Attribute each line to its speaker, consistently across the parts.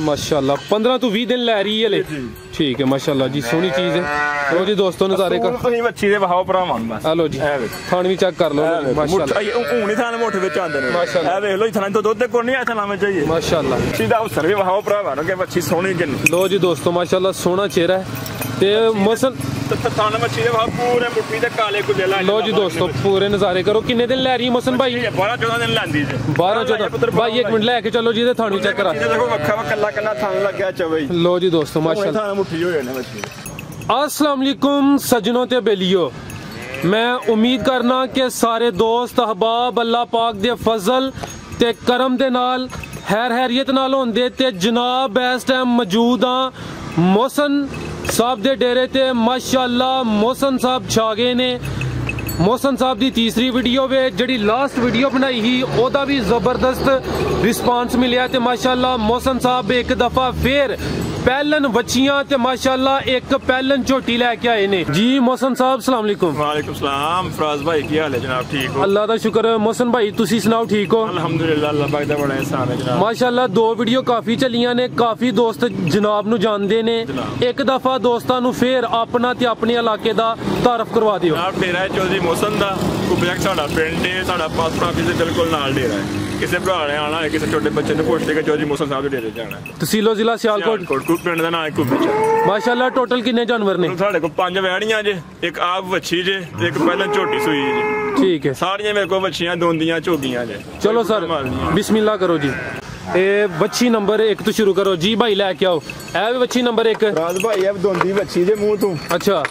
Speaker 1: माशाल्लाह 15 तो 20 दिन लै रही है ले। ठीक है माशाल्लाह जी, सोहनी चीज है। लो जी दोस्तों नजारे का
Speaker 2: बच्ची दे वहाओ भरावां बस।
Speaker 1: हेलो जी थान भी चेक कर लो माशाल्लाह।
Speaker 2: हुन ही थान मोठ विच आंदे ने माशाल्लाह। ए देख लो थान तो दुध कोई नहीं ऐसा नाम चाहिए माशाल्लाह। सीधा अवसर भी वहाओ भरावां के बच्ची सोहनी किन्नी।
Speaker 1: लो जी दोस्तों माशाल्लाह सोहना चेहरा है ते मौसम
Speaker 2: थान बच्ची दे वहां पूरे मुट्ठी दे काले कुले ला।
Speaker 1: लो जी दोस्तों पूरे नजारे करो। किन्ने दिन लै रही है मौसम भाई?
Speaker 2: 12-14 दिन लांदी जे
Speaker 1: 12-14 भाई। एक मिनट लेके चलो जी थान भी चेक करा।
Speaker 2: देखो वक्खा कल्ला कल्ला थान लग्या चवे।
Speaker 1: लो जी दोस्तों माशाल्लाह
Speaker 2: थान मुट्ठी होए ने बच्ची।
Speaker 1: अस्सलाम वालेकुम सज्जनों ते बेलियो, मैं उम्मीद करना कि सारे दोस्त अहबाब अल्लाह पाक दे फजल ते करम दे नाल हैरियत नाल होंदे ते जनाब इस टाइम मौजूद हाँ मोहसन साहब दे डेरे ते। माशाल्लाह मोहसन साहब छा गए ने। मोहसन साहब दी तीसरी वीडियो वे जड़ी लास्ट वीडियो बनाई ही ओदा भी जबरदस्त रिस्पांस मिलिया ते माशाल्लाह मोहसन साहब एक दफा फिर पैलन बच्चियां ते माशाल्लाह एक पैलन झोटी लेके आए ने जी। मोहसन साहब सलाम अलैकुम।
Speaker 2: वालेकुम सलाम फराज भाई की हाल है जनाब? ठीक हो?
Speaker 1: अल्लाह दा शुक्र। मोहसन भाई तुसी सुनाओ ठीक हो?
Speaker 2: अल्हम्दुलिल्लाह अल्लाह पाक दा बड़ा एहसान है जनाब।
Speaker 1: माशाल्लाह दो वीडियो काफी चलियां ने, काफी दोस्त जनाब नु जानदे ने। एक दफा दोस्तां नु फिर अपना ते अपने इलाके दा तारफ करवा दियो।
Speaker 2: जनाब डेरा है चौधरी मोहसन दा कुबैक साडा पिंड है, साडा पासपोर्ट ऑफिस दे बिल्कुल नाल डेरा है। किसी भरा ने आना है, किसी छोटे बच्चे ने पुछ के चौधरी मोहसन साहब दे डेरे जाना है। तहसीलो जिला सियालकोट पिंड दा नाम है कुबैक।
Speaker 1: माशाल्लाह टोटल कितने जानवर ने?
Speaker 2: साडे को 5 वैड़ियां जे, एक आप बच्ची जे, एक पहले झोटी सुई जे।
Speaker 1: ठीक है
Speaker 2: सारियां मेरे को बच्चियां दोंदियां चोगियां जे।
Speaker 1: चलो सर बिस्मिल्लाह करो जी। ए बच्ची नंबर 1 तो शुरू करो जी भाई लेके आओ। ए बच्ची नंबर 1
Speaker 2: राज भाई अब दोंदी बच्ची जे मुंह तू।
Speaker 1: अच्छा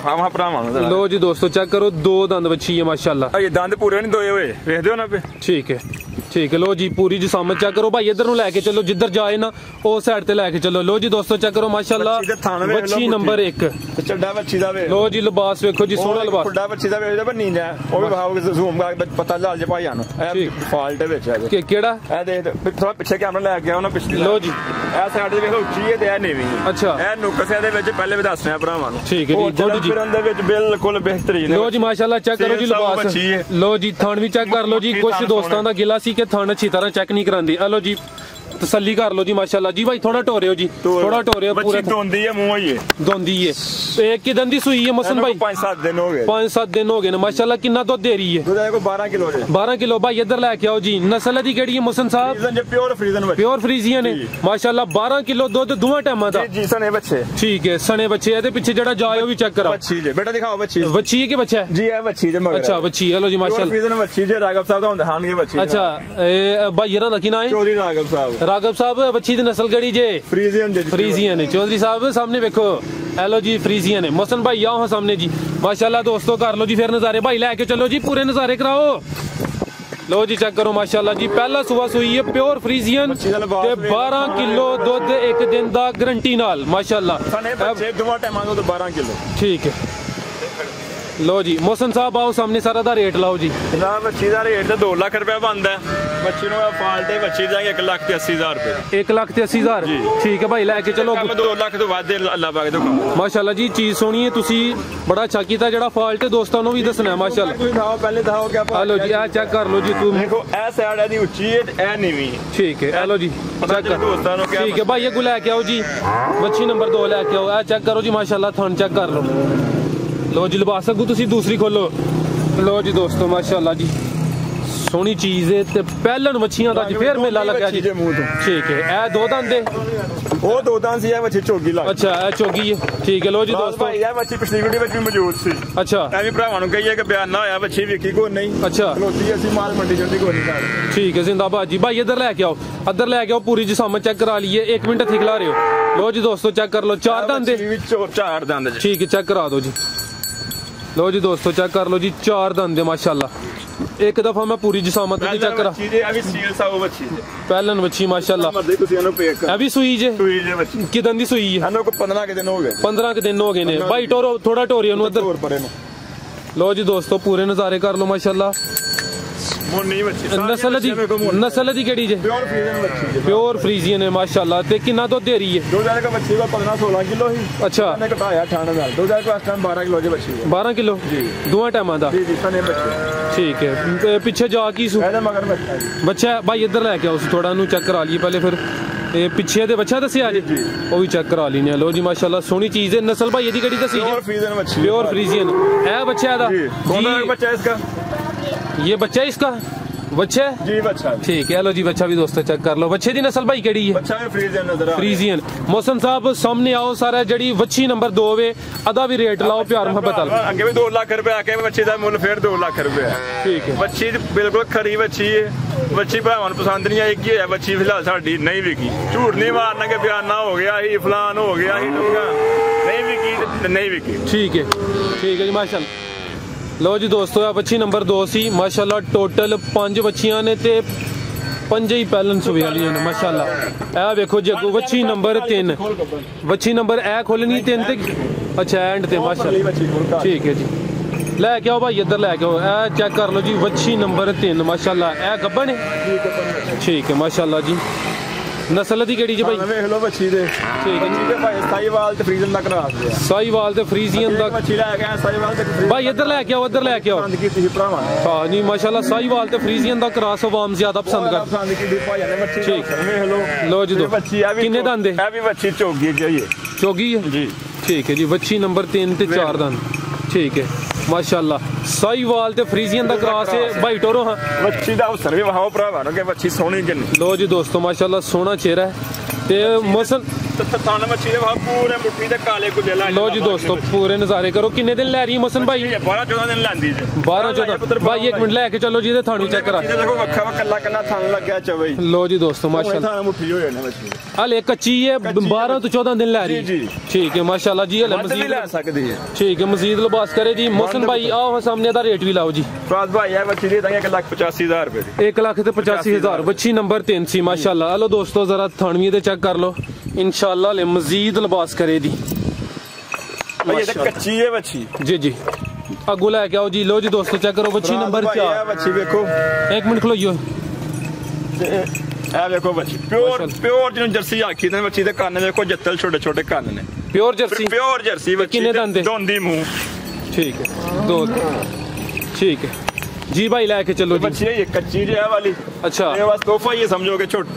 Speaker 2: हाँ भरावां।
Speaker 1: लो जी दोस्तों चेक करो 2 दंद बच्ची है माशाल्लाह।
Speaker 2: ये दंद पूरे नहीं दोए हुए वेख दो ना पे। ठीक है
Speaker 1: ठीक है। लो जी पूरी जिसामत चेक करो भाई। इधर नु लेके चलो जिधर जाए ना ओ साइड ते लेके चलो। लो जी दोस्तों चेक करो माशाल्लाह बच्ची नंबर 1
Speaker 2: चड्डा बच्ची दा वे।
Speaker 1: लो जी लिबास देखो जी सोहना लिबास।
Speaker 2: खुड्डा बच्ची दा वे बनी जा ओ भी भाव के जूम का पता लाल जे भाईया नु ए डिफॉल्ट विच है
Speaker 1: के केड़ा
Speaker 2: ए देख थोड़ा पीछे कैमरा ले गया ना पिछली।
Speaker 1: लो जी
Speaker 2: ए साइड दे देखो उच्ची है ते ए नीवी। अच्छा ए नुकसे दे विच पहले भी दसने भरावां नु। ठीक है जी गुड जी। फिरन दे विच बिल्कुल बेहतरीन।
Speaker 1: लो जी माशाल्लाह चेक करो जी लिबास। लो जी थान भी चेक कर लो जी। कुछ दोस्तां दा गिला सी के थान अच्छी तरह चेक नहीं करांदी। हेलो जी तसल्ली कर लो जी माशाल्लाह जी भाई। थोड़ा टोरियो जी थोड़ा टोरियो पूरे
Speaker 2: दोंदी है मुंह ही
Speaker 1: दोंदी है। एक किदन दी सुई है मोहसन भाई?
Speaker 2: 5-7 दिन हो गए।
Speaker 1: 5-7 दिन हो गए ने माशाल्लाह। कितना दूध दे रही है?
Speaker 2: दूध है को 12 किलो है।
Speaker 1: 12 किलो भाई इधर लेके आओ जी। नस्ल दी केड़ी है मोहसन साहब?
Speaker 2: प्योर फ्रीजन बच्चे।
Speaker 1: प्योर फ्रीजियन है माशाल्लाह। 12 किलो दूध दोवां टाइमां दा
Speaker 2: जी। सने बच्चे ठीक है
Speaker 1: सने बच्चे है। पीछे जड़ा जाए वो भी चेक करो।
Speaker 2: बच्ची जे बेटा दिखाओ बच्ची। बच्ची
Speaker 1: है कि बच्चा है जी? है बच्ची जे मगर। अच्छा बच्ची। हेलो जी माशाल्लाह
Speaker 2: फ्रीजन बच्ची जे राघव साहब दा होंदा हां ये बच्ची। अच्छा
Speaker 1: भाई यरा दा की नाम है?
Speaker 2: चौधरी राघव साहब।
Speaker 1: राघव साहब बच्ची दी नस्ल केड़ी जे? फ्रीजियन है। चौधरी साहब सामने देखो। हेलो जी फ्रीजियन है। मोहसन भाई आओ हाँ सामने जी माशाल्लाह। दोस्तों कर लो जी फिर नजारे भाई लेके चलो जी पूरे नजारे कराओ। लो जी चेक करो माशाल्लाह जी। पहला सुबह सुई है प्योर फ्रीजियन ते 12 किलो दूध एक दिन दा गारंटी नाल माशाल्लाह।
Speaker 2: 12 किलो ठीक है।
Speaker 1: लो जी मोहसन साहब आओ सामने सारा दा रेट लाओ जी।
Speaker 2: जनाब बच्ची दा रेट 2 लाख रुपया बनदा है। बच्ची नु फाल्ट है बच्ची जाएंगे 1,80,000 रुपए।
Speaker 1: 1,80,000 ठीक है भाई लेके चलो।
Speaker 2: 2 लाख तो वादे अल्लाह पाक दे
Speaker 1: माशाल्लाह जी। चीज सोनी है तुसी बड़ा अच्छा कीता। जड़ा फाल्ट है दोस्तां नु भी दसना है माशाल्लाह।
Speaker 2: पहले दिखाओ क्या।
Speaker 1: हेलो जी आ चेक कर लो जी। तुम
Speaker 2: देखो ए साइड है दी ऊंची है ए नीवी।
Speaker 1: ठीक है हेलो जी चेक कर दोस्तां नु क्या। ठीक है भाई ये को लेके आओ जी। बच्ची नंबर 2 लेके आओ। आ चेक करो जी माशाल्लाह थान चेक कर लो। लो जी लिबास अगू तुसी दूसरी खोलो। लो जी दोस्तों माशाल्लाह जी सोहनी चीज है ते पहलन मच्छियां दा जी फिर मेला लगा जी। ठीक है ए 2 दंद दे
Speaker 2: वो 2 दंद सी है मच्छी चोगी लग।
Speaker 1: अच्छा ए चोगी है ठीक है। लो जी दोस्तों
Speaker 2: ये मच्छी पिछली वीडियो में भी मौजूद सी। अच्छा ए भी भरावां नु कहिए कि बयान ना होया मच्छी विकी को नहीं। अच्छा खलोती असि माल मंडी जल्दी को नहीं। ठीक है जिंदाबाद जी भाई। इधर लेके आओ अदर लेके आओ पूरी जिसामत चेक करा लिए। 1 मिनट खिला रहे हो। लो जी दोस्तों चेक कर लो 4 दंद दे 4 दंद
Speaker 1: ठीक है चेक करा दो जी। लो जी दोस्तों चेक कर लो जी 4 दंद माशाल्लाह। एक दफा मैं पूरी जिसामत की चेक करा। पहलन बच्ची माशाल्लाह। अभी सुई जे किदन दी सुई है? 15 के दिन हो गए। 15 के दिन हो गए ने भाई। टोरो थोड़ा टोरियो नु उधर। लो जी दोस्तों पूरे नजारे कर लो माशाल्लाह।
Speaker 2: मोनी बच्ची
Speaker 1: नस्ल दी केड़ी जे? प्योर फ्रीजियन है माशाल्लाह। ते कितना दुध दे रही है?
Speaker 2: 2000 का बच्ची का 15-16 किलो ही।
Speaker 1: अच्छा,
Speaker 2: मैंने घटाया 18,000। 2000 का टाइम 12 किलो जी बच्ची।
Speaker 1: 12 किलो दोवां टाइमां दा?
Speaker 2: जी सने बच्ची।
Speaker 1: ठीक है। पीछे जा की
Speaker 2: मगर
Speaker 1: बच्चा भाई इधर लैके आओ, थोड़ा नू चेक करा लिए पहले, फिर पिछे दे बच्चा दसिया जी, वो भी चेक करा लीने। लो जी माशाल्लाह सोहनी चीज है। नस्ल भाई यदी केड़ी दसी? प्योर फ्रीजियन है बच्चा है।
Speaker 2: बच्चा इसका,
Speaker 1: ये बच्चा है इसका? बच्चा
Speaker 2: जी बच्चा।
Speaker 1: ठीक है, लो जी बच्चा भी दोस्तों चेक कर लो। बच्चे दी नस्ल भाई केड़ी है?
Speaker 2: बच्चा भी फ्रीजियन नजर आ।
Speaker 1: फ्रीजियन। मोहसन साहब सामने आओ सारा, जड़ी वच्छी नंबर 2 वे अदा भी रेट लाओ प्यार मोहब्बत वाला।
Speaker 2: अगे भी 2 लाख रुपए आके बच्चे दा मुल फिर 2 लाख रुपए है।
Speaker 1: ठीक है,
Speaker 2: बच्ची बिल्कुल खरी बच्ची है। बच्ची भरावां नूं पसंद नहीं आई कि बच्ची फिलहाल साडी नहीं विकी। झूठ नहीं मारना कि बयाना हो गया ही फलान हो गया ही, नहीं विकी नहीं विकी।
Speaker 1: ठीक है जी माशाल्लाह। लो जी दोस्तों आ बच्ची नंबर 2 सी माशाल्लाह। टोटल 5 बच्चियां ने ते 5 ही पैलन सुबह वाली ने माशाल्लाह। ए देखो जी अगो बच्ची नंबर 3, बच्ची नंबर ए खोलनी 3 ते अच्छा एंड ते माशाल्लाह। ठीक है जी, लैके आओ भाई इधर लैके आओ। ए चेक कर लो जी बच्ची नंबर 3 माशाल्लाह। ए गब्बन है? ठीक है माशाल्लाह जी। नस्ल दी केड़ी जी भाई?
Speaker 2: वेख लो बच्ची दे।
Speaker 1: ठीक है
Speaker 2: जी भाई साहिवाल ते फ्रीजियन दा करा दिया।
Speaker 1: साहिवाल ते फ्रीजियन दा
Speaker 2: बच्ची लै गए साहिवाल ते
Speaker 1: भाई इधर लेके आओ, इधर लेके आओ।
Speaker 2: पसंद कीती भरावां ने।
Speaker 1: हां जी माशाल्लाह साहिवाल ते फ्रीजियन दा क्रॉस अवाम ज्यादा पसंद कर।
Speaker 2: पसंद कीती भाई ने बच्ची।
Speaker 1: ठीक
Speaker 2: वेख लो।
Speaker 1: लो जी दो
Speaker 2: बच्ची आ भी
Speaker 1: किन्ने दंद है?
Speaker 2: ए भी बच्ची चोगी चाहिए।
Speaker 1: चोगी है
Speaker 2: जी।
Speaker 1: ठीक है जी, बच्ची नंबर 3 ते 4 दंद। ठीक है माशाल्लाह। साहिवाल ते फ्रीजियन दा क्रॉस है भाई टोरो। हां
Speaker 2: बच्ची दा अवसर भी वहां भरावां के बच्ची सोहनी किन्नी।
Speaker 1: लो जी दोस्तों माशाल्लाह सोहना चेहरा है ते मौसम
Speaker 2: ताना मच्छी दे पूरे मुट्ठी ते काले कुले ला।
Speaker 1: लो जी दोस्तों पूरे नजारे करो। किन्ने दिन लै रही है मौसम भाई?
Speaker 2: 12-14 दिन लांदी जी।
Speaker 1: 12-14 भाई 1 मिनट लेके चलो जी, थानू चेक करा।
Speaker 2: देखो वक्खा कल्ला कल्ला थान लग गया चवई।
Speaker 1: लो जी दोस्तों माशाल्लाह
Speaker 2: थान मुट्ठी हो जाने मच्छी
Speaker 1: हले कच्ची है। 12 तो 14 दिन लै रही है। ठीक है माशाल्लाह जी। हले
Speaker 2: मजीद ले सकदी है।
Speaker 1: ठीक है मजीद लिबास करे जी। मौसम भाई आओ सामने दा रेट भी लाओ जी।
Speaker 2: फराज भाई है बच्ची दे देंगे 1,85,000 रुपए।
Speaker 1: 1,85,000 बच्ची नंबर 3 सी माशाल्लाह। हेलो दोस्तों जरा थानवी दे चेक कर लो इंशाल्लाह ले मजीद लिबास करे दी।
Speaker 2: भाई ये कच्ची है बच्ची
Speaker 1: जी जी। अगू लेके आओ जी। लो जी दोस्तों चेक करो बच्ची नंबर 4।
Speaker 2: बच्ची देखो
Speaker 1: 1 मिनट खलोइयो।
Speaker 2: ए देखो बच्ची प्योर जिन जर्सी आखी ने बच्ची दे कान देखो जत्तल छोटे छोटे कान ने।
Speaker 1: प्योर जर्सी बच्ची
Speaker 2: किन्ने दंद? दोंदी मुंह।
Speaker 1: ठीक है 2। ठीक है जी भाई लेके चलो जी।
Speaker 2: बच्ची ये कच्ची है वाली।
Speaker 1: अच्छा
Speaker 2: ये बस तोहफा ये समझो के छोट।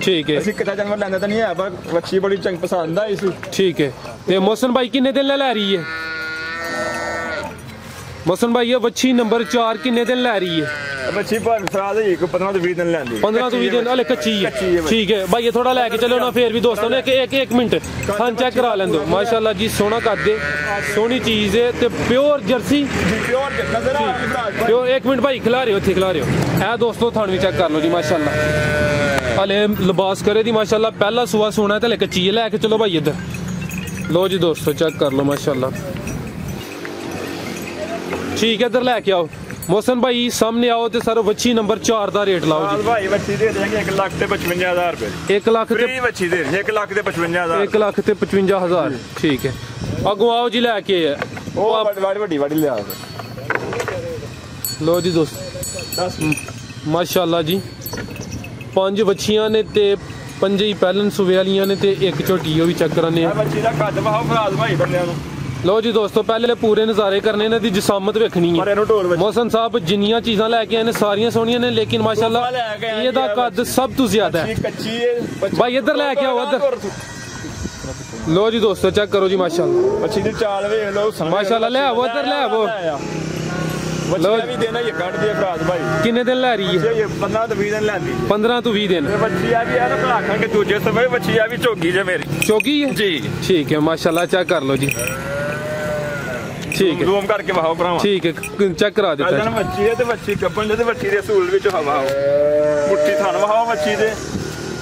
Speaker 2: ठीक है ਅਸੀਂ ਕਿਤਾ ਜਾਨਵਰ ਲੈਂਦਾ ਤਾਂ ਨਹੀਂ ਹੈ ਪਰ ਬੱਚੀ ਬੜੀ ਚੰਗ ਪਸੰਦ ਆ ਇਸ।
Speaker 1: ठीक है ਤੇ ਮੋਸਨ ਭਾਈ ਕਿੰਨੇ ਦਿਨ ਲੈ ਰਹੀ ਹੈ? ਮੋਸਨ ਭਾਈ ਇਹ ਬੱਚੀ ਨੰਬਰ 4 ਕਿੰਨੇ ਦਿਨ ਲੈ ਰਹੀ है?
Speaker 2: ਬੱਚੀ ਪਰ ਫਰਾਜ਼ ਹੈ ਕਿ 15 ਤੋਂ 20 ਦਿਨ ਲੈਂਦੀ।
Speaker 1: 15 ਤੋਂ 20 ਦਿਨ ਹਲੇ ਕੱਚੀ ਹੈ। ठीक है भाई ये थोड़ा लेके चलो ना फिर भी दोस्तों ने एक मिनट हाँ चेक करा लें दो। माशाल्लाह जी सोना कर दे सोहनी चीज है ते प्योर जर्सी। प्योर 1 मिनट भाई खिला रहे हो थे खिला रहे हो। है दोस्तों थानवी चेक कर लो जी माशाल्लाह। हले लिबास करे दी माशाल्लाह। पहला सुआ सोना है ते कच्ची है। लेके चलो भाई इधर। लो जी दोस्तों चेक कर लो माशाल्लाह। ठीक है इधर लेके आओ मोहसन भाई सामने आओ तो सर बच्ची नंबर 4 का रेट लाओ जी।
Speaker 2: भाई बच्ची दे देंगे 1,55,000 रुपए।
Speaker 1: 1 लाख
Speaker 2: ते बच्ची दे 1,55,000।
Speaker 1: 1,55,000 ठीक है। अगो आओ जी लेके
Speaker 2: बड़ी ले आओ।
Speaker 1: लो जी दोस्त माशाल्लाह जी 5 बच्चियां ने ते 5 ही पैलन सुबह वालियां ने ते 1 झोटी भी चेक कराने।
Speaker 2: बच्ची दा कद वहाओ फराज भाई बंदे नु।
Speaker 1: लो जी दोस्तों पहले पूरे नज़ारे करने ने दी जिसामत वेखनी है। मोहसन साहब जिन्नियां चीज़ां लेके आए ने सारियां सोहनियां ने लेकिन माशाल्लाह एदा कद सब तो ज्यादा है। भाई इधर लेके आओ इधर। लो जी दोस्तों चेक करो जी माशाल्लाह
Speaker 2: बच्ची दी चाल वेख लो
Speaker 1: माशाल्लाह। ले आओ इधर ले आओ।
Speaker 2: लो भी देना ये काट दिए फराज भाई।
Speaker 1: किन्ने दिन ले रही है?
Speaker 2: ये 15 तो 20 दिन लेंदी।
Speaker 1: 15 तो 20 दिन।
Speaker 2: बच्ची आ भी है ना आखन के दूजे समय बच्ची आ भी चोगी जे मेरी।
Speaker 1: चोगी है
Speaker 2: जी
Speaker 1: ठीक है माशाल्लाह चेक कर लो जी। ठीक है
Speaker 2: जूम करके बहाओ भरावा।
Speaker 1: ठीक है चेक करा देता है।
Speaker 2: बच्ची है ते बच्ची कपन दे ते बच्ची दे असूल विच हवाओ मुट्ठी थान वहाओ बच्ची दे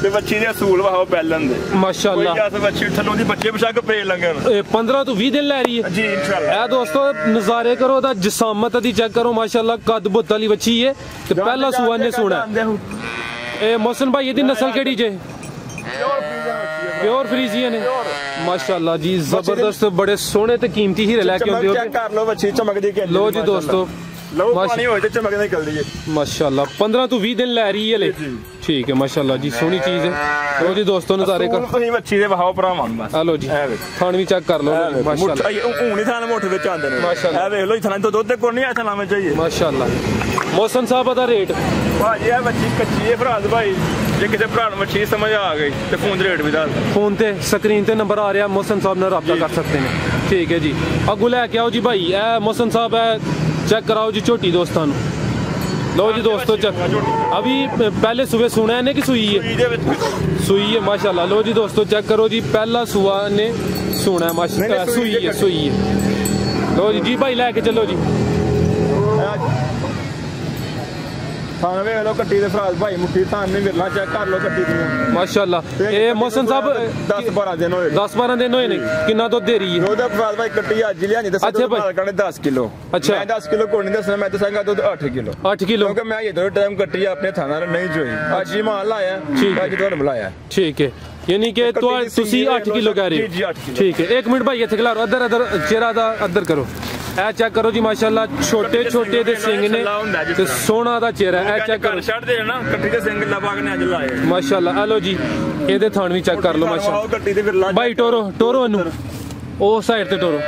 Speaker 2: ते बच्ची दे असूल वहाओ बैलन दे
Speaker 1: माशाल्लाह।
Speaker 2: कोई जस बच्ची थल्लों दी बच्चे बशक पे लंगे
Speaker 1: 15 तो 20 दिन ले रही है
Speaker 2: जी इंशाल्लाह।
Speaker 1: ए दोस्तों नजारे करो दा जिसामत दी चेक करो माशाल्लाह। कद बुत वाली बच्ची है ते पहला सुआ ने सुना ए मोहसन भाई दी नस्ल केड़ी जे? प्योर फ्रीजियन है माशाल्लाह जी जबरदस्त। बड़े सोहने ते कीमती हीरे लेके आंदे हो।
Speaker 2: चेक कर लो बच्ची चमकदी के।
Speaker 1: लो जी दोस्तों
Speaker 2: ਲਓ ਪਾਣੀ ਹੋਏ ਤੇ ਚਮਕਦਾ ਨਿਕਲਦੀ ਹੈ
Speaker 1: ਮਾਸ਼ਾਅੱਲਾ 15 ਤੋਂ 20 ਦਿਨ ਲੈ ਰਹੀ ਹੈ ਲੈ ਠੀਕ ਹੈ ਮਾਸ਼ਾਅੱਲਾ ਜੀ ਸੋਹਣੀ ਚੀਜ਼ ਹੈ ਲੋ ਜੀ ਦੋਸਤੋ ਨਜ਼ਾਰੇ ਕਰ
Speaker 2: ਤੁਸੀਂ ਮੱਛੀ ਦੇ ਵਹਾਓ ਭਰਾਵਾਂ ਨੂੰ ਬਸ
Speaker 1: ਆ ਲੋ ਜੀ ਥਣ ਵੀ ਚੈੱਕ ਕਰ ਲਓ ਮਾਸ਼ਾਅੱਲਾ
Speaker 2: ਹੁਣ ਹੀ ਥਾਂ ਮੋਠ ਵਿੱਚ ਆਉਂਦੇ ਨੇ ਮਾਸ਼ਾਅੱਲਾ ਇਹ ਵੇਖ ਲਓ ਥਾਂ ਤੋਂ ਦੁੱਧ ਕੋਈ ਨਹੀਂ ਐਸਾ ਲਾਵੇਂ ਚਾਹੀਏ
Speaker 1: ਮਾਸ਼ਾਅੱਲਾ ਮੌਸਮ ਸਾਹਿਬ ਦਾ ਰੇਟ
Speaker 2: ਭਾਜੀ ਇਹ ਮੱਛੀ ਕੱਚੀ ਹੈ ਭਰਾ ਭਾਈ ਜੇ ਕਿਸੇ ਭਰਾ ਨੂੰ ਮੱਛੀ ਸਮਝ ਆ ਗਈ ਤੇ ਫੋਨ ਦੇ ਰੇਟ ਵੀ ਦੱਸ
Speaker 1: ਫੋਨ ਤੇ ਸਕਰੀਨ ਤੇ ਨੰਬਰ ਆ ਰਿਹਾ ਮੌਸਮ ਸਾਹਿਬ ਨਾਲ ਰਾਬਤਾ ਕਰ ਸਕਦੇ ਨੇ ਠੀਕ ਹੈ ਜੀ ਅੱਗੂ ਲੈ ਕੇ ਆਓ ਜੀ ਭਾਈ ਇਹ ਮੌਸਮ ਸਾਹਿਬ ਹੈ चेक कराओ जी छोटी दोस्तों लो जी दोस्तों चेक अभी पहले सुबह सुना है ने कि सुई है माशाल्लाह लो जी दोस्तों चेक करो जी पहला सुआ ने सुना है माशाल्लाह सुई है लो जी भाई लेके चलो जी
Speaker 2: थाने वे लो कट्टी दे फराज भाई मुट्ठी थान ने विरला चेक कर लो कट्टी दी
Speaker 1: माशाल्लाह ए मौसम साहब
Speaker 2: 10-12 दिन होए
Speaker 1: 10-12 दिन होए ने कितना दुध दे रही है
Speaker 2: ਉਹਦਾ ਫਰਾਜ ਭਾਈ ਕੱਟੀ ਅੱਜ ਲਿਆਣੀ ਦੱਸ ਕਹਿੰਦੇ 10 ਕਿਲੋ
Speaker 1: अच्छा
Speaker 2: मैं 10 किलो कोई नहीं दसना मैं दसांगा दुध 8 किलो
Speaker 1: 8 किलो
Speaker 2: क्योंकि मैं ये दो टाइम कट्टी अपने थाना नहीं जोई आज ही माल लाया आज ਤੁਹਾਨੂੰ ਬੁਲਾਇਆ
Speaker 1: ठीक है यानी कि ਤੁਸੀਂ 8 ਕਿਲੋ ਕਹਿ ਰਹੇ
Speaker 2: जी 8 किलो
Speaker 1: ठीक है 1 मिनट भाई ਇੱਥੇ ਖਿਲਾਰੋ ਇੱਧਰ ਚਿਹਰਾ ਦਾ ਇੱਧਰ ਕਰੋ ਇਹ ਚੈੱਕ ਕਰੋ ਜੀ ਮਾਸ਼ਾਅੱਲਾ ਛੋਟੇ ਛੋਟੇ ਦੇ ਸਿੰਘ ਨੇ ਤੇ ਸੋਹਣਾ ਦਾ ਚਿਹਰਾ ਇਹ ਚੈੱਕ ਕਰੋ
Speaker 2: ਛੱਡ ਦੇ ਨਾ ਕੱਟੀ ਦੇ ਸਿੰਘ ਲਾ ਬਾਗ ਨੇ ਅੱਜ ਲਾਏ
Speaker 1: ਮਾਸ਼ਾਅੱਲਾ ਆ ਲੋ ਜੀ ਇਹਦੇ ਥਣ ਵੀ ਚੈੱਕ ਕਰ ਲਓ ਮਾਸ਼ਾਅੱਲਾ
Speaker 2: ਕੱਟੀ ਦੇ ਵਿਰਲਾ
Speaker 1: ਭਾਈ ਟੋਰੋ ਇਹਨੂੰ ਉਹ ਸਾਈਡ ਤੇ ਟੋਰੋ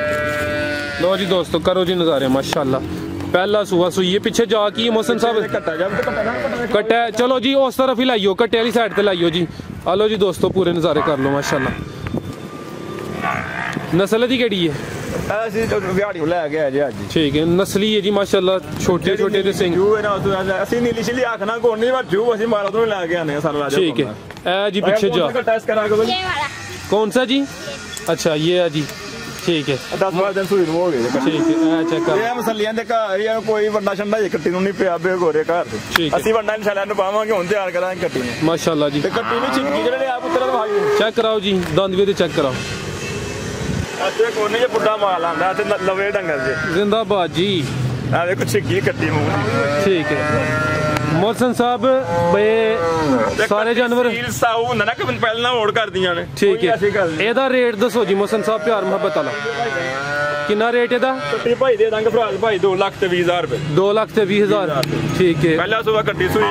Speaker 1: ਲੋ ਜੀ ਦੋਸਤੋ ਕਰੋ ਜੀ ਨਜ਼ਾਰੇ ਮਾਸ਼ਾਅੱਲਾ पहला सुहा सुई है पीछे जा की मौसम साहब कट्टा चलो जी उस तरफ ही लाइयो कट्टे वाली साइड पे लाइयो जी आ लो जी दोस्तों पूरे नज़ारे कर लो माशाल्लाह नस्ल दी केड़ी है ठीक है नस्ली है जी माशाल्लाह छोटे छोटे दे सिंह ठीक है ए जी पीछे जा कौन सा जी अच्छा ये है जी ठीक है
Speaker 2: 10-12 दिन सूई हो गए
Speaker 1: ठीक है चेक कर
Speaker 2: ਇਹ ਮਸਲੀਆਂ ਦੇ ਘਰ ਹੀ ਕੋਈ ਵੱਡਾ ਛੰਡਾ ਜੇ ਕੱਟੀ ਨੂੰ ਨਹੀਂ ਪਿਆ ਬੇ ਗੋਰੇ ਘਰ ਤੇ ਅਸੀਂ ਵੱਡਾ ਇਨਸ਼ਾਅੱਲਾ ਨੂੰ ਪਾਵਾਂਗੇ ਹੁਣ ਤਿਆਰ ਕਰਾਂਗੇ ਕੱਟੀ ਨੂੰ
Speaker 1: ਮਾਸ਼ਾਅੱਲਾ ਜੀ
Speaker 2: ਤੇ ਕੱਟੀ ਨੂੰ ਚਿੰਗੀ ਜਿਹੜੇ ਆਪ ਉੱਤਰ ਲਵਾਈ
Speaker 1: ਚੈੱਕ ਕਰਾਓ ਜੀ ਦੰਦ ਵੀ ਤੇ ਚੈੱਕ ਕਰਾਓ
Speaker 2: ਅੱਛੇ ਕੋਨੇ ਜੇ ਬੁੱਢਾ ਮਾਲ ਆਂਦਾ ਤੇ ਲਵੇ ਡੰਗਰ ਜੇ
Speaker 1: ਜ਼ਿੰਦਾਬਾਦ ਜੀ
Speaker 2: ਆ ਵੇਖੋ ਛਿੱਕੀ ਕੱਟੀ ਮੂੰਹ
Speaker 1: ਠੀਕ ਹੈ ਮੌਸਮ ਸਾਹਿਬ ਬੇ ਸਾਰੇ ਜਾਨਵਰ
Speaker 2: ਸਾਊ ਹੁੰਦਾ ਨਾ ਕਿ ਪਹਿਲਾਂ ਹੋੜ ਕਰਦੀਆਂ ਨੇ
Speaker 1: ਠੀਕ ਹੈ ਇਹਦਾ ਰੇਟ ਦੱਸੋ ਜੀ ਮੌਸਮ ਸਾਹਿਬ ਪਿਆਰ ਮੁਹੱਬਤ ਵਾਲਾ ਕਿੰਨਾ ਰੇਟ ਇਹਦਾ
Speaker 2: ਕੱਟੀ ਭਾਈ ਦੇ ਦਾਂਗੇ ਭਰਾ ਭਾਈ 2,20,000 ਰੁਪਏ
Speaker 1: 2,20,000 ਠੀਕ ਹੈ
Speaker 2: ਪਹਿਲਾਂ ਸੁਬਾ ਕੱਟੀ ਸੂਈ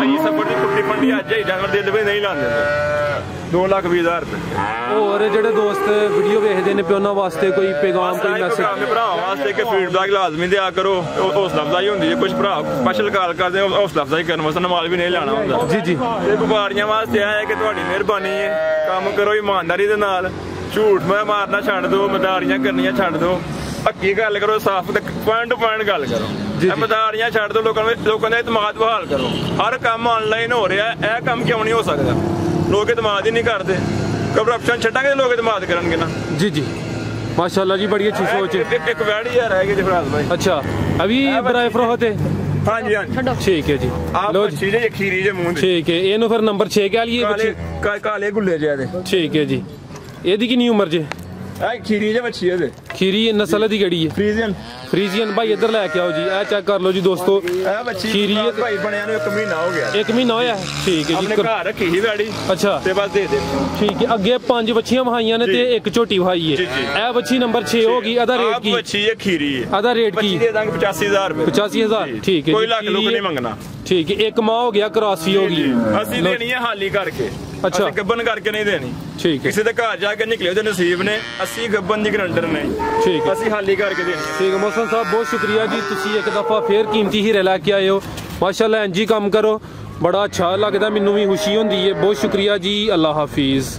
Speaker 2: ਅਈ ਸਫਰ ਦੀ ਕੁੱਟੀ ਪੰਡੀ ਅੱਜ ਹੀ ਜਾਨਵਰ ਦੇ ਦੇਵੇ ਨਹੀਂ ਲਾਉਂਦੇ 2,20,000 ਰੁਪਏ
Speaker 1: ਹੋਰ ਜਿਹੜੇ ਦੋਸਤ ਵੀਡੀਓ ਵੇਖਦੇ ਨੇ ਪਿਓਨਾਂ ਵਾਸਤੇ ਕੋਈ ਪੈਗਾਮ ਕੋਈ ਮੈਸੇਜ
Speaker 2: ਆਪਣੇ ਭਰਾਵਾਂ ਵਾਸਤੇ ਕਿ ਫੀਡਬੈਕ ਲਾਜ਼ਮੀ ਦਿਆ ਕਰੋ ਹੌਸਲਾ ਅਫਜ਼ਾਈ ਹੁੰਦੀ ਹੈ ਕੁਝ ਭਰਾ ਸਪੈਸ਼ਲ ਕਾਲ ਕਰਦੇ ਹੌਸਲਾ ਅਫਜ਼ਾਈ ਕਰਨ ਵਾਸਤੇ ਮਾਲ ਵੀ ਨਹੀਂ ਲਾਣਾ ਹੁੰਦਾ
Speaker 1: ਜੀ ਜੀ
Speaker 2: ਇਹ ਵਪਾਰੀਆਂ ਵਾਸਤੇ ਆ ਹੈ ਕਿ ਤੁਹਾਡੀ ਮਿਹਰਬਾਨੀ ਹੈ ਕੰਮ ਕਰੋ ਇਮਾਨਦਾਰੀ ਦੇ ਨਾਲ ਝੂਠ ਮੈਂ ਮਾਰਨਾ ਛੱਡ ਦਿਓ ਮਦਾਰੀਆਂ ਕਰਨੀਆਂ ਛੱਡ ਦਿਓ ਹੱਕੀ ਗੱਲ ਕਰੋ ਸਾਫ਼ ਤੇ ਪੁਆਇੰਟ ਟੂ ਪੁਆਇੰਟ ਗੱਲ ਕਰੋ ਇਹ ਮਦਾਰੀਆਂ ਛੱਡ ਦਿਓ ਲੋਕਾਂ ਦਾ ਇਤਮਾਦ ਬਹਾਲ ਕਰੋ ਹਰ ਕੰਮ ਆਨਲਾਈਨ ਹੋ ਰਿਹਾ ਇਹ ਕੰਮ ਕਿਉਂ ਨਹੀਂ ਹੋ ਸਕਦਾ ਲੋਕ ਇਤਮਾਦ ही नहीं करते करप्शन छटांगे लोग इतमाद करेंगे ना
Speaker 1: जी जी माशाल्लाह जी बड़ी अच्छी सोच है
Speaker 2: एक वैड़ी है रहेगी जी फराज भाई
Speaker 1: अच्छा अभी बराए फरोहत है
Speaker 2: हाँ जी हाँ
Speaker 1: ठीक है जी
Speaker 2: लो चीजें खीरी जे मुंह
Speaker 1: ठीक है ਇਹਨੂੰ ਫਿਰ ਨੰਬਰ 6 ਕਹਿ ਲਈਏ
Speaker 2: ਬੱਚੇ ਕਾਲੇ ਗੁੱਲੇ ਜੇ ਦੇ
Speaker 1: ਠੀਕ ਹੈ ਜੀ ਇਹਦੀ ਕਿੰਨੀ ਉਮਰ ਜੇ
Speaker 2: ਇਹ ਖੀਰੀ ਜੇ ਬੱਚੀ ਇਹਦੇ
Speaker 1: ਖੀਰੀ ਨਸਲ ਦੀ ਕਿਹੜੀ ਹੈ ਫਰੀਜ਼ੀਅਨ ਭਾਈ ਇੱਧਰ ਲੈ ਕੇ ਆਓ ਜੀ ਇਹ ਚੈੱਕ ਕਰ ਲਓ ਜੀ ਦੋਸਤੋ
Speaker 2: ਇਹ ਬੱਚੀ ਖੀਰੀ ਭਾਈ ਬਣਿਆ ਨੂੰ 1 ਮਹੀਨਾ ਹੋ ਗਿਆ
Speaker 1: 1 ਮਹੀਨਾ ਹੋਇਆ ਠੀਕ ਹੈ ਜੀ
Speaker 2: ਆਪਣੇ ਘਰ ਰੱਖੀ ਸੀ ਵੈੜੀ
Speaker 1: ਅੱਛਾ
Speaker 2: ਤੇ ਬਸ ਦੇ
Speaker 1: ਠੀਕ ਹੈ ਅੱਗੇ 5 ਬੱਚੀਆਂ ਵਹਾਈਆਂ ਨੇ ਤੇ ਇੱਕ ਝੋਟੀ ਵਹਾਈ ਹੈ ਇਹ ਬੱਚੀ ਨੰਬਰ 6 ਹੋ ਗਈ ਇਹਦਾ ਰੇਟ ਕੀ
Speaker 2: ਬੱਚੀ ਹੈ ਖੀਰੀ ਹੈ
Speaker 1: ਇਹਦਾ ਰੇਟ ਕੀ
Speaker 2: ਦੇ ਦਾਂਗੇ 85,000 ਰੁਪਏ
Speaker 1: 85,000 ਠੀਕ ਹੈ
Speaker 2: ਕੋਈ ਲੱਖ ਲੋਕ ਨਹੀਂ ਮੰਗਣਾ
Speaker 1: ਠੀਕ ਹੈ ਇੱਕ ਮਾਂ ਹੋ ਗਿਆ ਕ੍ਰਾਸੀ ਹੋ ਗਈ
Speaker 2: ਅਸੀਂ ਦੇਣੀ ਹੈ ਹਾਲੀ ਕਰਕੇ
Speaker 1: ਅੱਛਾ
Speaker 2: ਗੱਬਨ ਕਰਕੇ ਨਹੀਂ ਦੇਣੀ
Speaker 1: ਠੀਕ ਹੈ
Speaker 2: ਕਿਸੇ ਦੇ ਘਰ ਜਾ ਕੇ ਨਿਕਲੇ ਉਹਦੇ ਨਸੀਬ ਨੇ ਅਸੀਂ ਗੱਬਨ ਦੀ ਗਰੰਟਰ ਨਹੀਂ
Speaker 1: ਠੀਕ ਹੈ
Speaker 2: ਅਸੀਂ ਹਾਲੀ ਕਰਕੇ ਦੇਣੀ
Speaker 1: ਠੀਕ ਹੈ ਮੌਸਮ ਸਾਹਿਬ ਬਹੁਤ ਸ਼ੁਕਰੀਆ ਜੀ ਤੁਸੀਂ ਇੱਕ ਦਫਾ ਫੇਰ ਕੀਮਤੀ ਹੀਰੇ ਲੈ ਕੇ ਆਏ ਹੋ ਮਾਸ਼ਾਅੱਲਾ ਇੰਜੀ ਕੰਮ ਕਰੋ ਬੜਾ ਅੱਛਾ ਲੱਗਦਾ ਮੈਨੂੰ ਵੀ ਖੁਸ਼ੀ ਹੁੰਦੀ ਹੈ ਬਹੁਤ ਸ਼ੁਕਰੀਆ ਜੀ ਅੱਲਾ ਹਾਫਿਜ਼।